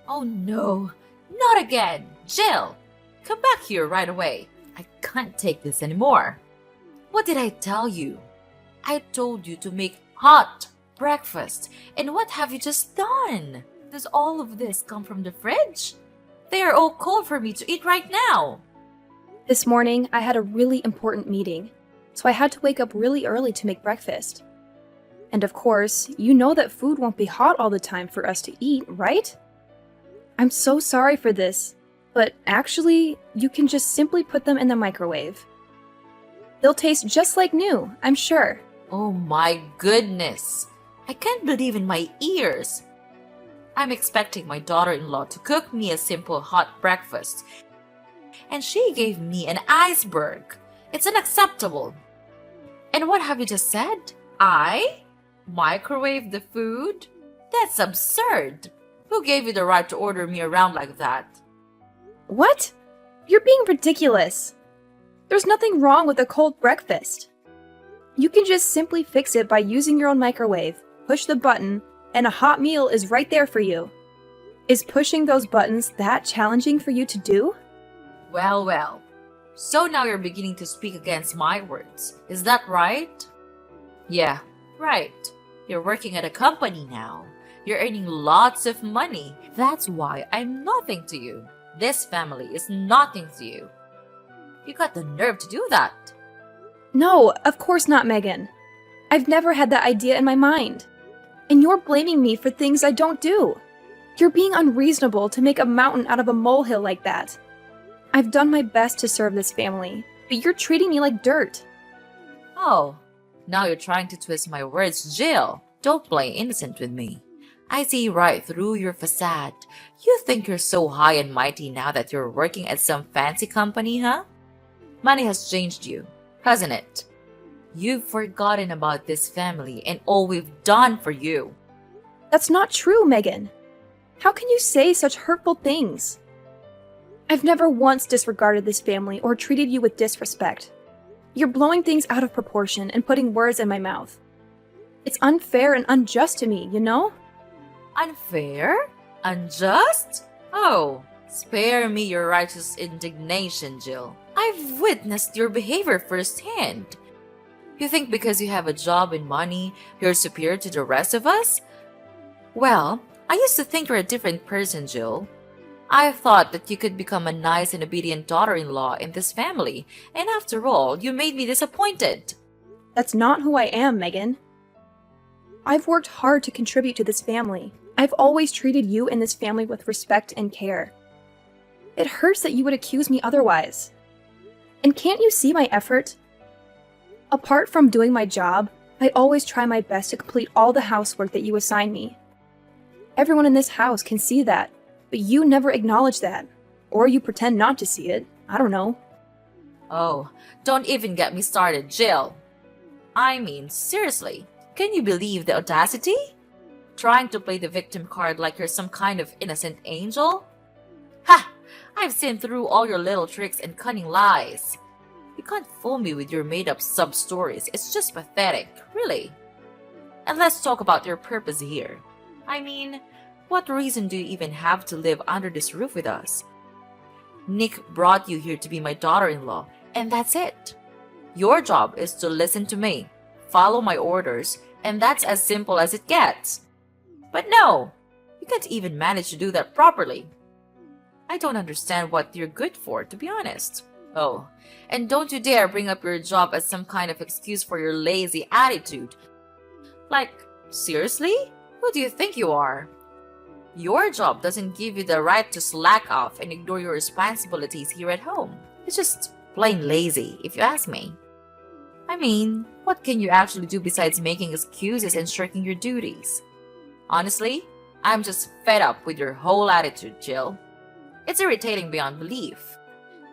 Oh no, not again! Jill! Come back here right away. I can't take this anymore. What did I tell you? I told you to make hot breakfast. And what have you just done? Does all of this come from the fridge? They are all cold for me to eat right now. This morning, I had a really important meeting, so I had to wake up really early to make breakfast. And of course, you know that food won't be hot all the time for us to eat, right? I'm so sorry for this, but actually, you can just simply put them in the microwave. They'll taste just like new, I'm sure. Oh my goodness! I can't believe in my ears! I'm expecting my daughter-in-law to cook me a simple hot breakfast, and she gave me an iceberg. It's unacceptable. And what have you just said? I microwave the food? That's absurd. Who gave you the right to order me around like that? What? You're being ridiculous. There's nothing wrong with a cold breakfast. You can just simply fix it by using your own microwave, push the button, and a hot meal is right there for you. Is pushing those buttons that challenging for you to do? Well, well. So now you're beginning to speak against my words. Is that right? Yeah, right. You're working at a company now. You're earning lots of money. That's why I'm nothing to you. This family is nothing to you. You got the nerve to do that. No, of course not, Megan. I've never had that idea in my mind. And you're blaming me for things I don't do. You're being unreasonable to make a mountain out of a molehill like that. I've done my best to serve this family, but you're treating me like dirt. Oh, now you're trying to twist my words, Jill. Don't play innocent with me. I see right through your facade. You think you're so high and mighty now that you're working at some fancy company, huh? Money has changed you, hasn't it? You've forgotten about this family and all we've done for you. That's not true, Megan. How can you say such hurtful things? I've never once disregarded this family or treated you with disrespect. You're blowing things out of proportion and putting words in my mouth. It's unfair and unjust to me, you know? Unfair? Unjust? Oh, spare me your righteous indignation, Jill. I've witnessed your behavior firsthand. You think because you have a job and money, you're superior to the rest of us? Well, I used to think you're a different person, Jill. I thought that you could become a nice and obedient daughter-in-law in this family, and after all, you made me disappointed. That's not who I am, Megan. I've worked hard to contribute to this family. I've always treated you and this family with respect and care. It hurts that you would accuse me otherwise. And can't you see my effort? Apart from doing my job, I always try my best to complete all the housework that you assign me. Everyone in this house can see that, but you never acknowledge that. Or you pretend not to see it. I don't know. Oh, don't even get me started, Jill. I mean, seriously, can you believe the audacity? Trying to play the victim card like you're some kind of innocent angel? Ha! I've seen through all your little tricks and cunning lies. You can't fool me with your made-up sub-stories. It's just pathetic, really. And let's talk about your purpose here. I mean, what reason do you even have to live under this roof with us? Nick brought you here to be my daughter-in-law, and that's it. Your job is to listen to me, follow my orders, and that's as simple as it gets. But no, you can't even manage to do that properly. I don't understand what you're good for, to be honest. Oh, and don't you dare bring up your job as some kind of excuse for your lazy attitude. Like, seriously? Who do you think you are? Your job doesn't give you the right to slack off and ignore your responsibilities here at home. It's just plain lazy, if you ask me. I mean, what can you actually do besides making excuses and shirking your duties? Honestly, I'm just fed up with your whole attitude, Jill. It's irritating beyond belief.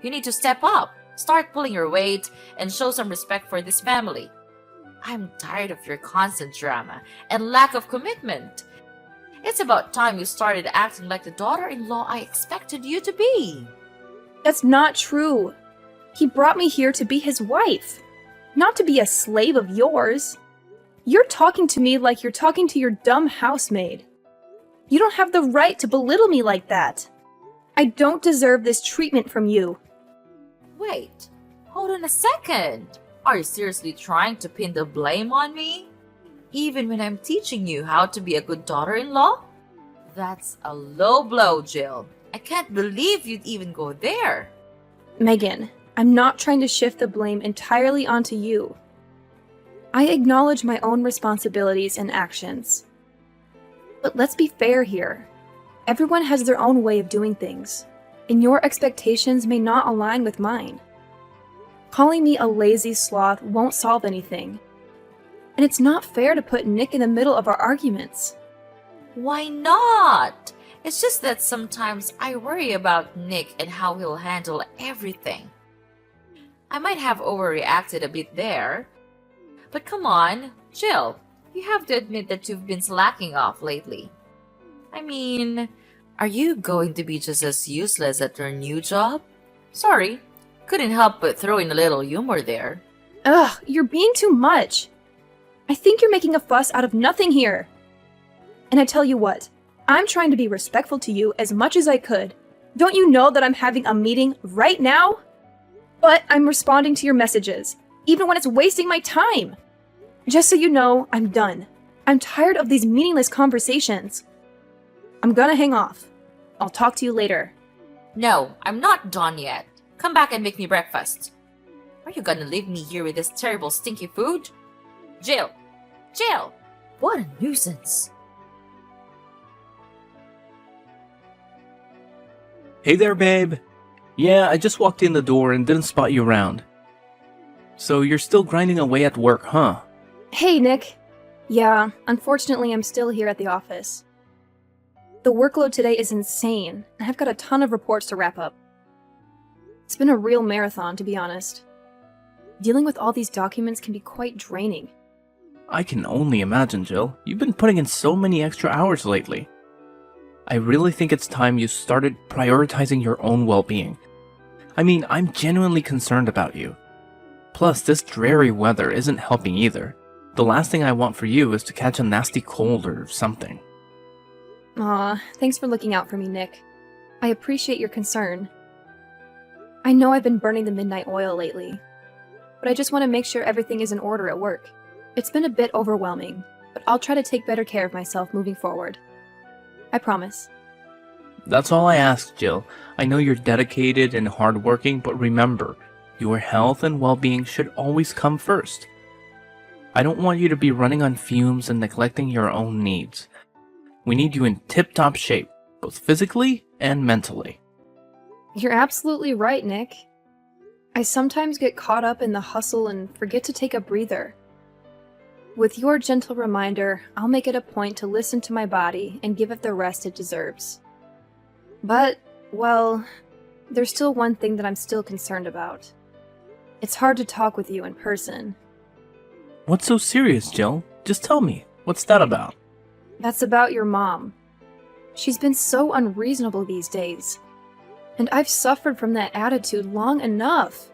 You need to step up, start pulling your weight, and show some respect for this family. I'm tired of your constant drama and lack of commitment. It's about time you started acting like the daughter-in-law I expected you to be. That's not true. He brought me here to be his wife, not to be a slave of yours. You're talking to me like you're talking to your dumb housemaid. You don't have the right to belittle me like that. I don't deserve this treatment from you. Wait, hold on a second. Are you seriously trying to pin the blame on me? Even when I'm teaching you how to be a good daughter-in-law? That's a low blow, Jill. I can't believe you'd even go there. Megan, I'm not trying to shift the blame entirely onto you. I acknowledge my own responsibilities and actions. But let's be fair here. Everyone has their own way of doing things, and your expectations may not align with mine. Calling me a lazy sloth won't solve anything. And it's not fair to put Nick in the middle of our arguments. Why not? It's just that sometimes I worry about Nick and how he'll handle everything. I might have overreacted a bit there. But come on, Jill, you have to admit that you've been slacking off lately. I mean, are you going to be just as useless at your new job? Sorry, couldn't help but throw in a little humor there. Ugh, you're being too much. I think you're making a fuss out of nothing here. And I tell you what, I'm trying to be respectful to you as much as I could. Don't you know that I'm having a meeting right now? But I'm responding to your messages, even when it's wasting my time. Just so you know, I'm done. I'm tired of these meaningless conversations. I'm gonna hang off. I'll talk to you later. No, I'm not done yet. Come back and make me breakfast. Are you gonna leave me here with this terrible stinky food? Jill! Jill! What a nuisance. Hey there, babe. Yeah, I just walked in the door and didn't spot you around. So you're still grinding away at work, huh? Hey, Nick. Yeah, unfortunately, I'm still here at the office. The workload today is insane, and I've got a ton of reports to wrap up. It's been a real marathon, to be honest. Dealing with all these documents can be quite draining. I can only imagine, Jill. You've been putting in so many extra hours lately. I really think it's time you started prioritizing your own well-being. I mean, I'm genuinely concerned about you. Plus, this dreary weather isn't helping either. The last thing I want for you is to catch a nasty cold or something. Aw, thanks for looking out for me, Nick. I appreciate your concern. I know I've been burning the midnight oil lately, but I just want to make sure everything is in order at work. It's been a bit overwhelming, but I'll try to take better care of myself moving forward. I promise. That's all I ask, Jill. I know you're dedicated and hardworking, but remember, your health and well-being should always come first. I don't want you to be running on fumes and neglecting your own needs. We need you in tip-top shape, both physically and mentally. You're absolutely right, Nick. I sometimes get caught up in the hustle and forget to take a breather. With your gentle reminder, I'll make it a point to listen to my body and give it the rest it deserves. But, well, there's still one thing that I'm still concerned about. It's hard to talk with you in person. What's so serious, Jill? Just tell me. What's that about? That's about your mom. She's been so unreasonable these days. And I've suffered from that attitude long enough.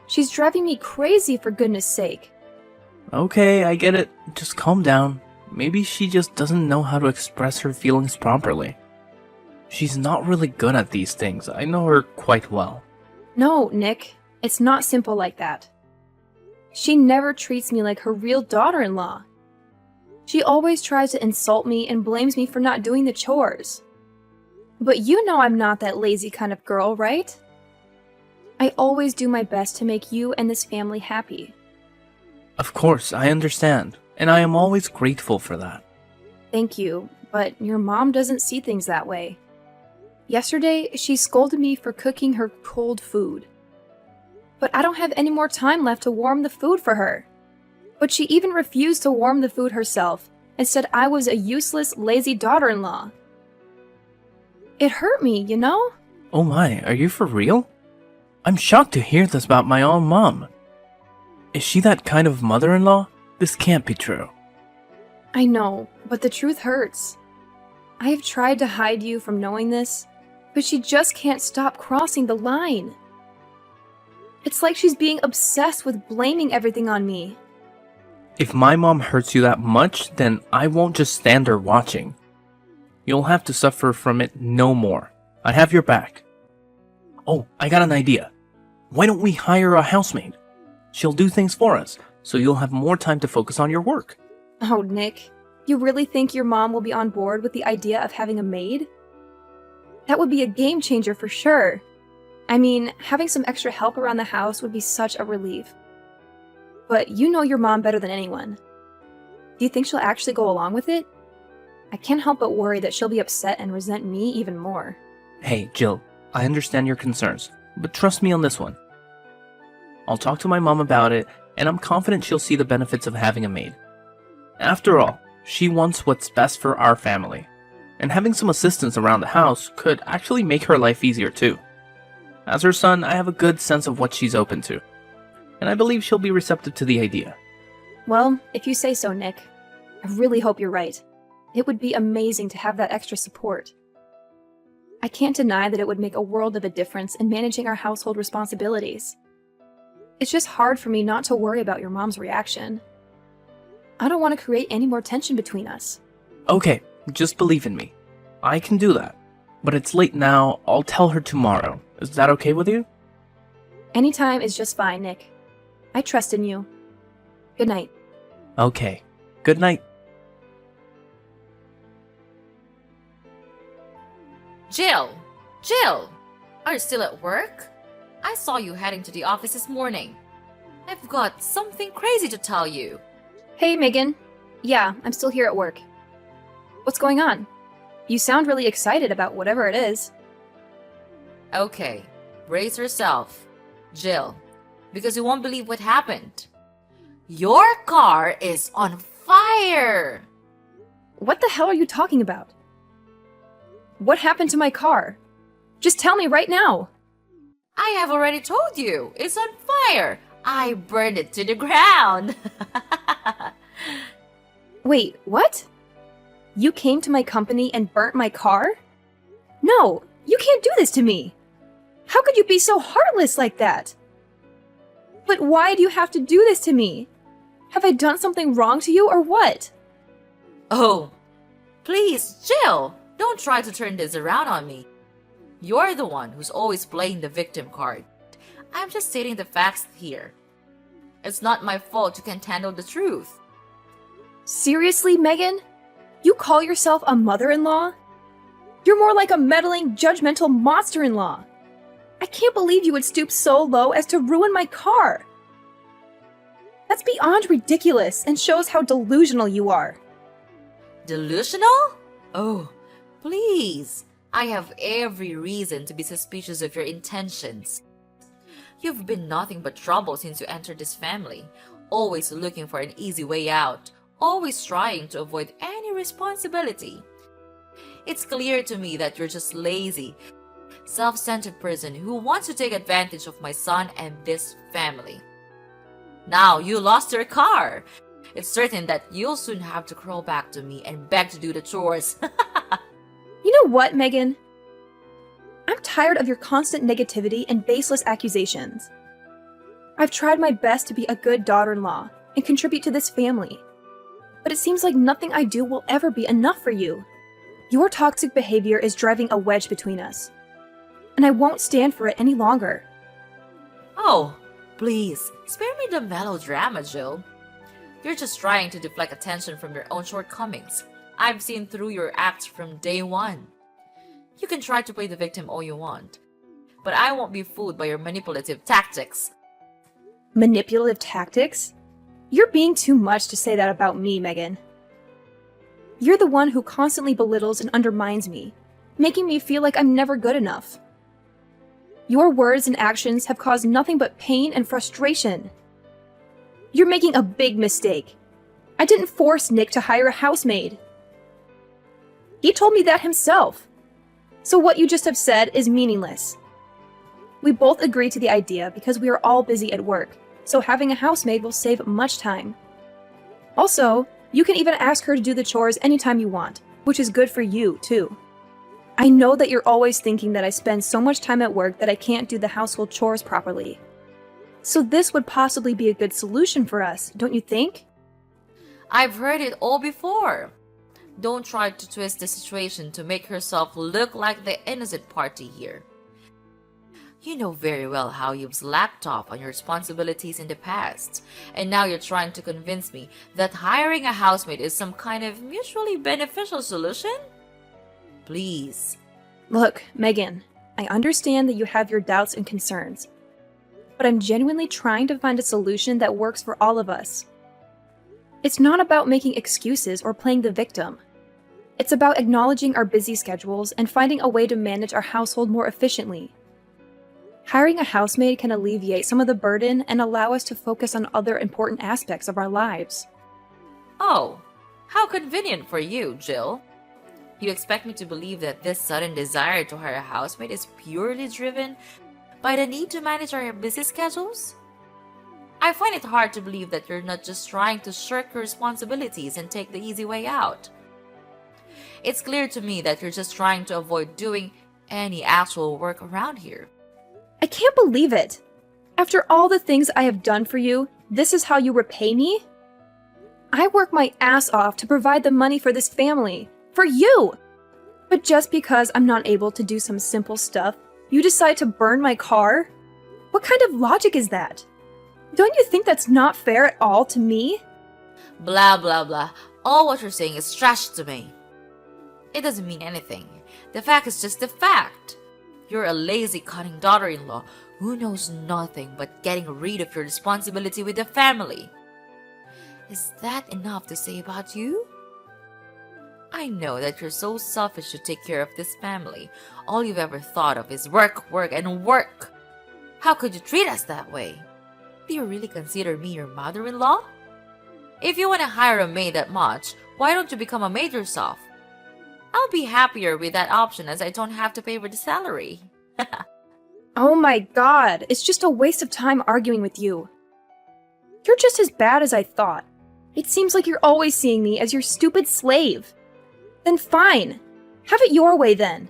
She's driving me crazy, for goodness sake. Okay, I get it. Just calm down. Maybe she just doesn't know how to express her feelings properly. She's not really good at these things. I know her quite well. No, Nick. It's not simple like that. She never treats me like her real daughter-in-law. She always tries to insult me and blames me for not doing the chores. But you know I'm not that lazy kind of girl, right? I always do my best to make you and this family happy. Of course, I understand, and I am always grateful for that. Thank you, but your mom doesn't see things that way. Yesterday, she scolded me for cooking her cold food. But I don't have any more time left to warm the food for her. But she even refused to warm the food herself and said I was a useless, lazy daughter-in-law. It hurt me, you know? Oh my, are you for real? I'm shocked to hear this about my own mom. Is she that kind of mother-in-law? This can't be true. I know, but the truth hurts. I have tried to hide you from knowing this, but she just can't stop crossing the line. It's like she's being obsessed with blaming everything on me. If my mom hurts you that much, then I won't just stand there watching. You'll have to suffer from it no more. I have your back. Oh, I got an idea. Why don't we hire a housemaid? She'll do things for us, so you'll have more time to focus on your work. Oh, Nick, you really think your mom will be on board with the idea of having a maid? That would be a game changer for sure. I mean, having some extra help around the house would be such a relief. But you know your mom better than anyone. Do you think she'll actually go along with it? I can't help but worry that she'll be upset and resent me even more. Hey, Jill, I understand your concerns, but trust me on this one. I'll talk to my mom about it, and I'm confident she'll see the benefits of having a maid. After all, she wants what's best for our family, and having some assistance around the house could actually make her life easier too. As her son, I have a good sense of what she's open to, and I believe she'll be receptive to the idea. Well, if you say so, Nick. I really hope you're right. It would be amazing to have that extra support. I can't deny that it would make a world of a difference in managing our household responsibilities. It's just hard for me not to worry about your mom's reaction. I don't want to create any more tension between us. Okay, just believe in me. I can do that. But it's late now, I'll tell her tomorrow. Is that okay with you? Anytime is just fine, Nick. I trust in you. Good night. Okay, good night. Jill! Jill! Are you still at work? I saw you heading to the office this morning. I've got something crazy to tell you. Hey, Megan. Yeah, I'm still here at work. What's going on? You sound really excited about whatever it is. Okay, brace yourself, Jill, because you won't believe what happened. Your car is on fire! What the hell are you talking about? What happened to my car? Just tell me right now. I have already told you, it's on fire. I burned it to the ground. Wait, what? You came to my company and burnt my car? No, you can't do this to me. How could you be so heartless like that? But why do you have to do this to me? Have I done something wrong to you or what? Oh, please, Jill, don't try to turn this around on me. You're the one who's always playing the victim card. I'm just stating the facts here. It's not my fault you can't handle the truth. Seriously, Megan? You call yourself a mother-in-law? You're more like a meddling, judgmental monster-in-law. I can't believe you would stoop so low as to ruin my car. That's beyond ridiculous and shows how delusional you are. Delusional? Oh, please. I have every reason to be suspicious of your intentions. You've been nothing but trouble since you entered this family, always looking for an easy way out, always trying to avoid any responsibility. It's clear to me that you're just lazy, self-centered person who wants to take advantage of my son and this family. Now you lost your car. It's certain that you'll soon have to crawl back to me and beg to do the chores. You know what, Megan? I'm tired of your constant negativity and baseless accusations. I've tried my best to be a good daughter-in-law and contribute to this family, but it seems like nothing I do will ever be enough for you. Your toxic behavior is driving a wedge between us, and I won't stand for it any longer. Oh, please, spare me the melodrama, Jill. You're just trying to deflect attention from your own shortcomings. I've seen through your acts from day one. You can try to play the victim all you want, but I won't be fooled by your manipulative tactics. Manipulative tactics? You're being too much to say that about me, Megan. You're the one who constantly belittles and undermines me, making me feel like I'm never good enough. Your words and actions have caused nothing but pain and frustration. You're making a big mistake. I didn't force Nick to hire a housemaid. He told me that himself. So what you just have said is meaningless. We both agree to the idea because we are all busy at work, so having a housemaid will save much time. Also, you can even ask her to do the chores anytime you want, which is good for you, too. I know that you're always thinking that I spend so much time at work that I can't do the household chores properly. So this would possibly be a good solution for us, don't you think? I've heard it all before. Don't try to twist the situation to make yourself look like the innocent party here. You know very well how you've slacked off on your responsibilities in the past, and now you're trying to convince me that hiring a housemaid is some kind of mutually beneficial solution? Please. Look, Megan, I understand that you have your doubts and concerns, but I'm genuinely trying to find a solution that works for all of us. It's not about making excuses or playing the victim. It's about acknowledging our busy schedules and finding a way to manage our household more efficiently. Hiring a housemaid can alleviate some of the burden and allow us to focus on other important aspects of our lives. Oh, how convenient for you, Jill. You expect me to believe that this sudden desire to hire a housemaid is purely driven by the need to manage our busy schedules? I find it hard to believe that you're not just trying to shirk your responsibilities and take the easy way out. It's clear to me that you're just trying to avoid doing any actual work around here. I can't believe it! After all the things I have done for you, this is how you repay me? I work my ass off to provide the money for this family. For you! But just because I'm not able to do some simple stuff, you decide to burn my car? What kind of logic is that? Don't you think that's not fair at all to me? Blah blah blah. All what you're saying is trash to me. It doesn't mean anything. The fact is just the fact. You're a lazy, cunning daughter-in-law who knows nothing but getting rid of your responsibility with the family. Is that enough to say about you? I know that you're so selfish to take care of this family. All you've ever thought of is work, work, and work. How could you treat us that way? Do you really consider me your mother-in-law? If you want to hire a maid that much, why don't you become a maid yourself? I'll be happier with that option as I don't have to pay for the salary. Oh my god, it's just a waste of time arguing with you. You're just as bad as I thought. It seems like you're always seeing me as your stupid slave. Then fine. Have it your way then.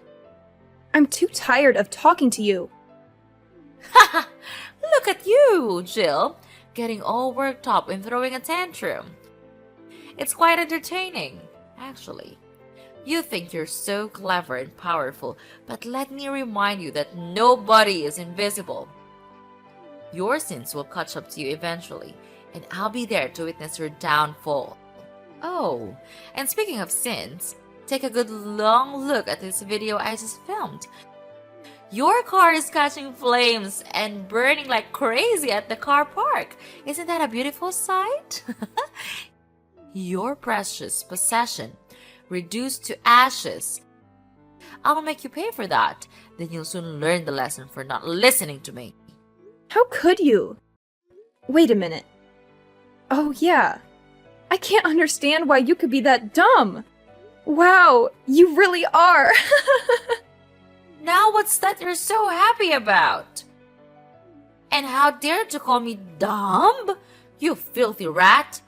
I'm too tired of talking to you. Haha! Look at you, Jill, getting all worked up and throwing a tantrum. It's quite entertaining, actually. You think you're so clever and powerful, but let me remind you that nobody is invisible. Your sins will catch up to you eventually, and I'll be there to witness your downfall. Oh, and speaking of sins, take a good long look at this video I just filmed. Your car is catching flames and burning like crazy at the car park. Isn't that a beautiful sight? Your precious possession reduced to ashes. I'll make you pay for that. Then you'll soon learn the lesson for not listening to me. How could you? Wait a minute. Oh yeah. I can't understand why you could be that dumb. Wow, you really are. Now what's that you're so happy about? And how dare you call me dumb? You filthy rat.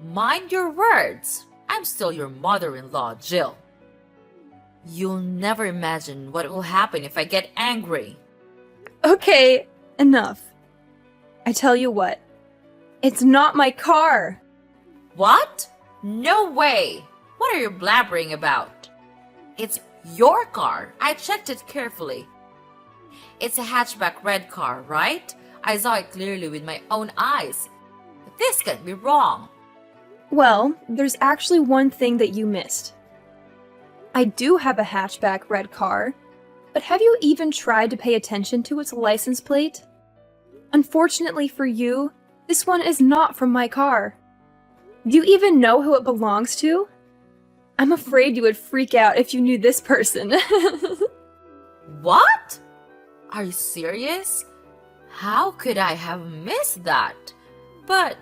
Mind your words. I'm still your mother-in-law, Jill. You'll never imagine what will happen if I get angry. Okay, enough. I tell you what. It's not my car. What? No way. What are you blabbering about? It's your car. I checked it carefully. It's a hatchback red car, right? I saw it clearly with my own eyes. But this can't be wrong. Well, there's actually one thing that you missed. I do have a hatchback red car, but have you even tried to pay attention to its license plate? Unfortunately for you, this one is not from my car. Do you even know who it belongs to? I'm afraid you would freak out if you knew this person. What? Are you serious? How could I have missed that? But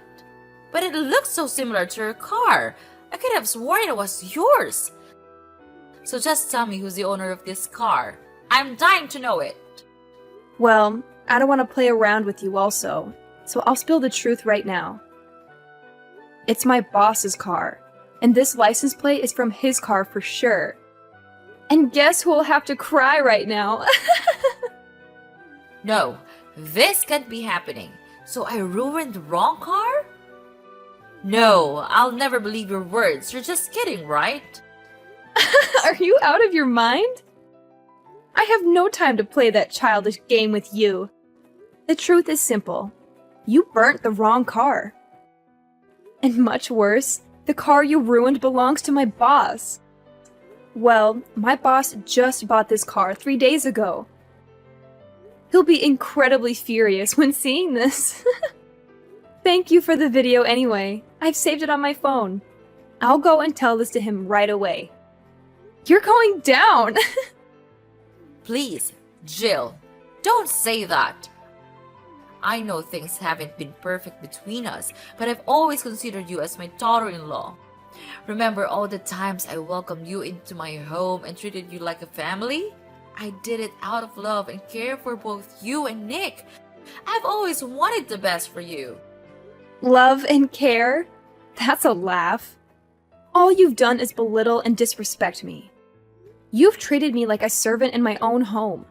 it looks so similar to your car. I could have sworn it was yours. So just tell me who's the owner of this car. I'm dying to know it. Well, I don't want to play around with you also, so I'll spill the truth right now. It's my boss's car, and this license plate is from his car for sure. And guess who will have to cry right now? No, this can't be happening. So I ruined the wrong car? No, I'll never believe your words. You're just kidding, right? Are you out of your mind? I have no time to play that childish game with you. The truth is simple. You burnt the wrong car. And much worse, the car you ruined belongs to my boss. Well, my boss just bought this car 3 days ago. He'll be incredibly furious when seeing this. Thank you for the video anyway. I've saved it on my phone. I'll go and tell this to him right away. You're going down! Please, Jill, don't say that. I know things haven't been perfect between us, but I've always considered you as my daughter-in-law. Remember all the times I welcomed you into my home and treated you like a family? I did it out of love and care for both you and Nick. I've always wanted the best for you. Love and care? That's a laugh. All you've done is belittle and disrespect me. You've treated me like a servant in my own home,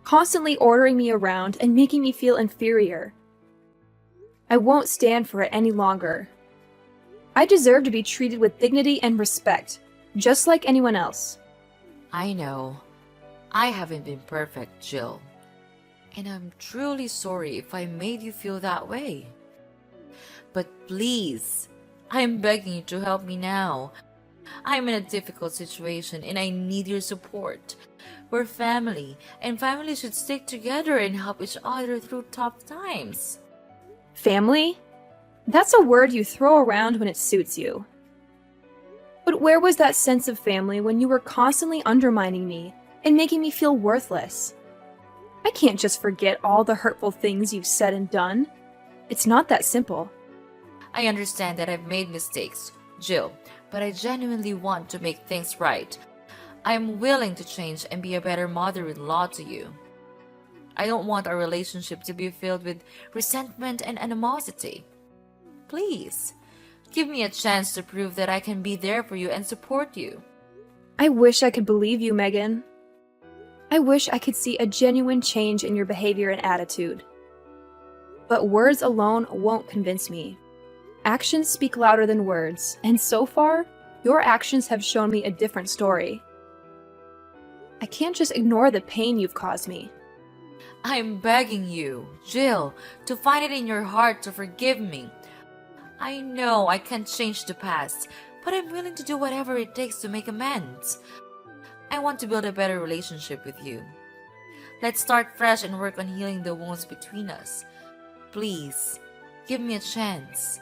constantly ordering me around and making me feel inferior. I won't stand for it any longer. I deserve to be treated with dignity and respect, just like anyone else. I know. I haven't been perfect, Jill. And I'm truly sorry if I made you feel that way. But please, I'm begging you to help me now. I'm in a difficult situation and I need your support. We're family, and families should stick together and help each other through tough times. Family? That's a word you throw around when it suits you. But where was that sense of family when you were constantly undermining me and making me feel worthless? I can't just forget all the hurtful things you've said and done. It's not that simple. I understand that I've made mistakes, Jill, but I genuinely want to make things right. I'm willing to change and be a better mother-in-law to you. I don't want our relationship to be filled with resentment and animosity. Please, give me a chance to prove that I can be there for you and support you. I wish I could believe you, Megan. I wish I could see a genuine change in your behavior and attitude. But words alone won't convince me. Actions speak louder than words, and so far, your actions have shown me a different story. I can't just ignore the pain you've caused me. I'm begging you, Jill, to find it in your heart to forgive me. I know I can't change the past, but I'm willing to do whatever it takes to make amends. I want to build a better relationship with you. Let's start fresh and work on healing the wounds between us. Please, give me a chance.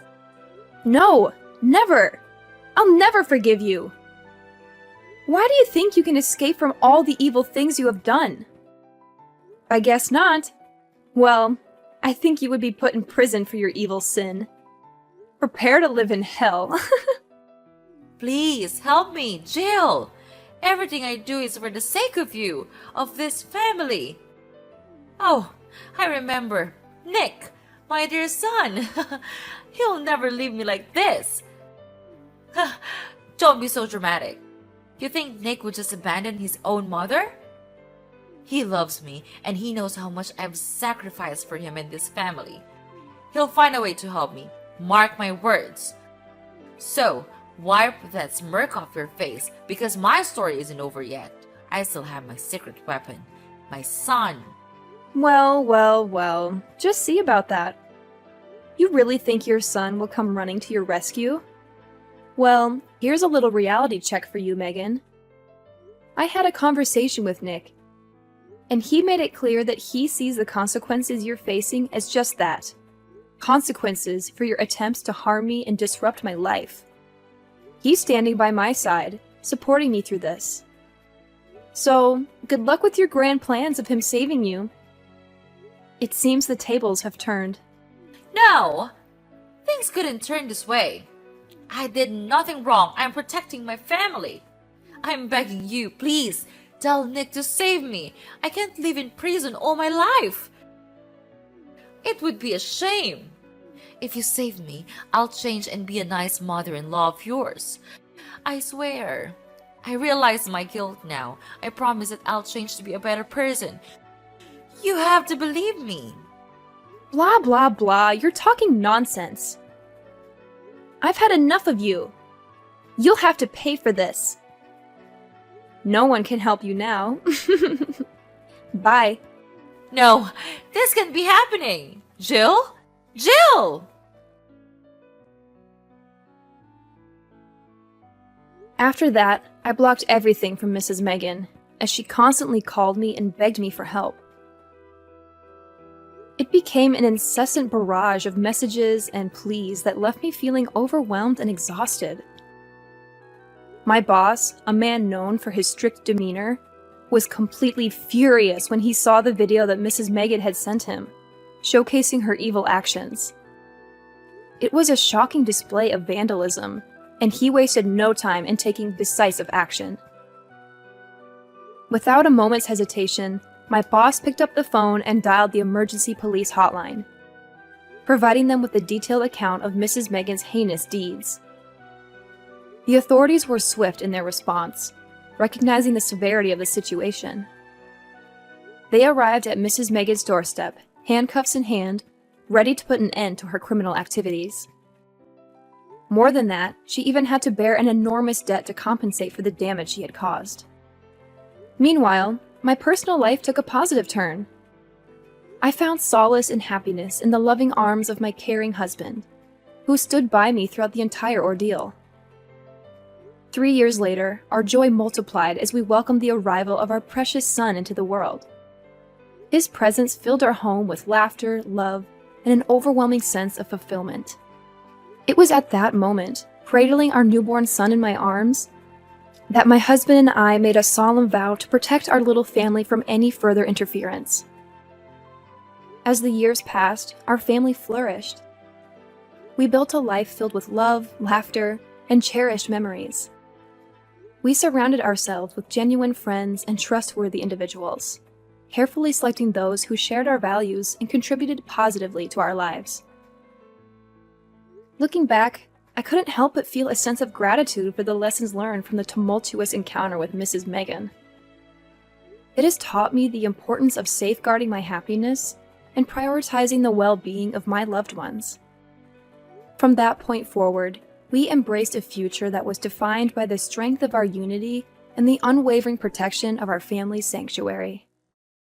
No, never! I'll never forgive you! Why do you think you can escape from all the evil things you have done? I guess not. Well, I think you would be put in prison for your evil sin. Prepare to live in hell. Please, help me, Jill! Everything I do is for the sake of you, of this family. Oh, I remember. Nick, my dear son. He'll never leave me like this. Don't be so dramatic. You think Nick would just abandon his own mother? He loves me, and he knows how much I've sacrificed for him and this family. He'll find a way to help me. Mark my words. So, wipe that smirk off your face, because my story isn't over yet. I still have my secret weapon, my son. Well. Just see about that. You really think your son will come running to your rescue? Well, here's a little reality check for you, Megan. I had a conversation with Nick, and he made it clear that he sees the consequences you're facing as just that. Consequences for your attempts to harm me and disrupt my life. He's standing by my side, supporting me through this. So, good luck with your grand plans of him saving you. It seems the tables have turned. No! Things couldn't turn this way. I did nothing wrong. I'm protecting my family. I'm begging you, please, tell Nick to save me. I can't live in prison all my life. It would be a shame. If you save me, I'll change and be a nice mother-in-law of yours. I swear. I realize my guilt now. I promise that I'll change to be a better person. You have to believe me. Blah, blah, blah. You're talking nonsense. I've had enough of you. You'll have to pay for this. No one can help you now. Bye. No, this can't be happening. Jill? Jill! After that, I blocked everything from Mrs. Megan, as she constantly called me and begged me for help. It became an incessant barrage of messages and pleas that left me feeling overwhelmed and exhausted. My boss, a man known for his strict demeanor, was completely furious when he saw the video that Mrs. Megan had sent him, showcasing her evil actions. It was a shocking display of vandalism, and he wasted no time in taking decisive action. Without a moment's hesitation, my boss picked up the phone and dialed the emergency police hotline, providing them with a detailed account of Mrs. Megan's heinous deeds. The authorities were swift in their response, recognizing the severity of the situation. They arrived at Mrs. Megan's doorstep, handcuffs in hand, ready to put an end to her criminal activities. More than that, she even had to bear an enormous debt to compensate for the damage she had caused. Meanwhile, my personal life took a positive turn. I found solace and happiness in the loving arms of my caring husband, who stood by me throughout the entire ordeal. 3 years later, our joy multiplied as we welcomed the arrival of our precious son into the world. His presence filled our home with laughter, love, and an overwhelming sense of fulfillment. It was at that moment, cradling our newborn son in my arms, that my husband and I made a solemn vow to protect our little family from any further interference. As the years passed, our family flourished. We built a life filled with love, laughter, and cherished memories. We surrounded ourselves with genuine friends and trustworthy individuals, carefully selecting those who shared our values and contributed positively to our lives. Looking back, I couldn't help but feel a sense of gratitude for the lessons learned from the tumultuous encounter with Mrs. Megan. It has taught me the importance of safeguarding my happiness and prioritizing the well-being of my loved ones. From that point forward, we embraced a future that was defined by the strength of our unity and the unwavering protection of our family's sanctuary.